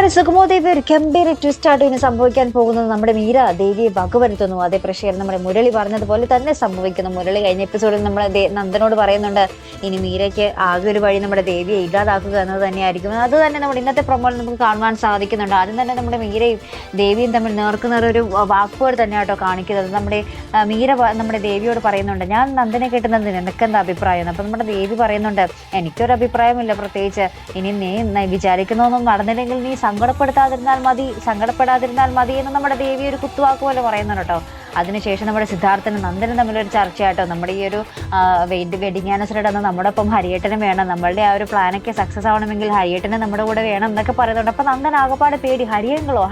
അങ്ങനെ സുഗമോദേവി ഒരു ഗംഭീര ട്വിസ്റ്റ് ആയിട്ട് ഇനി സംഭവിക്കാൻ പോകുന്നത് നമ്മുടെ മീര ദേവിയെ വകവരുത്തുന്നു. അതേ പ്രഷർ നമ്മുടെ മുരളി പറഞ്ഞതുപോലെ തന്നെ സംഭവിക്കുന്നു. മുരളി കഴിഞ്ഞ എപ്പിസോഡിൽ നമ്മളെ നന്ദനോട് പറയുന്നുണ്ട് ഇനി മീരയ്ക്ക് ആകെ ഒരു വഴി നമ്മുടെ ദേവിയെ ഇല്ലാതാക്കുക എന്നത് തന്നെയായിരിക്കും. അത് തന്നെ നമ്മുടെ ഇന്നത്തെ പ്രൊമോയിൽ നമുക്ക് കാണുവാൻ സാധിക്കുന്നുണ്ട്. ആദ്യം തന്നെ നമ്മുടെ മീരയും ദേവിയും തമ്മിൽ നേർക്കുന്നൊരു വാക്കുപോട് തന്നെയാട്ടോ കാണിക്കുന്നത്. മീര നമ്മുടെ ദേവിയോട് പറയുന്നുണ്ട് ഞാൻ നന്ദനെ കിട്ടുന്നത് നിനക്കെന്താ അഭിപ്രായം. അപ്പൊ നമ്മുടെ ദേവി പറയുന്നുണ്ട് എനിക്കൊരു അഭിപ്രായമില്ല പ്രത്യേകിച്ച്. ഇനി നീ വിചാരിക്കുന്നൊന്നും നടന്നില്ലെങ്കിൽ നീ സങ്കടപ്പെടാതിരുന്നാൽ മതി എന്ന് നമ്മുടെ ദേവി ഒരു കുത്തുവാക്ക് പോലെ പറയുന്നുണ്ട് കേട്ടോ. അതിനുശേഷം നമ്മുടെ സിദ്ധാർത്ഥനും നന്ദനും തമ്മിലൊരു ചർച്ചയായിട്ടോ. നമ്മുടെ ഈ ഒരു വെഡിങ് ആനിവേഴ്സറിയുടെ അന്ന് നമ്മുടെ ഒപ്പം ഹരിയേട്ടനും വേണം, നമ്മളുടെ ആ ഒരു പ്ലാനൊക്കെ സക്സസ് ആവണമെങ്കിൽ ഹരിയേട്ടനെ നമ്മുടെ കൂടെ വേണം എന്നൊക്കെ പറയുന്നുണ്ട്. അപ്പൊ നന്ദൻ ആകപ്പാട് പേടി,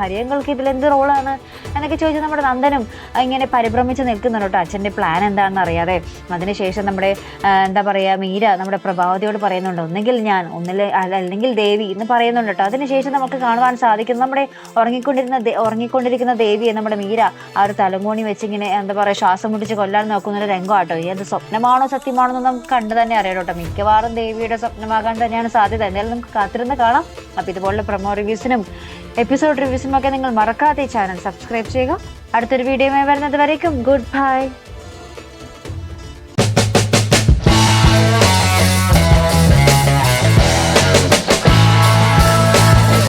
ഹരിയങ്ങൾക്ക് ഇതിലെന്ത് റോളാണ് എന്നൊക്കെ ചോദിച്ച് നമ്മുടെ നന്ദനും ഇങ്ങനെ പരിഭ്രമിച്ച് നിൽക്കുന്നുണ്ട് കേട്ടോ, അച്ഛൻ്റെ പ്ലാൻ എന്താണെന്ന് അറിയാതെ. അതിനുശേഷം നമ്മുടെ എന്താ പറയുക മീര നമ്മുടെ പ്രഭാവതിയോട് പറയുന്നുണ്ട് ഒന്നെങ്കിൽ ഞാൻ അല്ലെങ്കിൽ ദേവി എന്ന് പറയുന്നുണ്ട് കേട്ടോ. അതിനുശേഷം നമുക്ക് കാണുവാൻ സാധിക്കും നമ്മുടെ ഉറങ്ങിക്കൊണ്ടിരിക്കുന്ന ദേവിയെ നമ്മുടെ മീര ആ ഒരു തലമോണി വെച്ചിങ്ങനെ എന്താ പറയുക ശ്വാസം മുട്ടിച്ച് കൊല്ലാൻ നോക്കുന്നൊരു രംഗമാട്ടോ. ഈ അത് സ്വപ്നമാണോ സത്യമാണോ എന്ന് നമുക്ക് കണ്ടു തന്നെ അറിയാം കേട്ടോ. മിക്കവാറും ദേവിയുടെ സ്വപ്നമാകാൻ തന്നെയാണ് സാധ്യത. എന്തായാലും നമുക്ക് കാത്തിരുന്ന് കാണാം. അപ്പോൾ ഇതുപോലുള്ള പ്രൊമോ റിവ്യൂസിനും എപ്പിസോഡ് റിവ്യൂസിനും ഒക്കെ നിങ്ങൾ മറക്കാതെ ചാനൽ സബ്സ്ക്രൈബ് ചെയ്യുക. അടുത്തൊരു വീഡിയോയുമായി വരുന്നത് വരേക്കും ഗുഡ് ബൈ.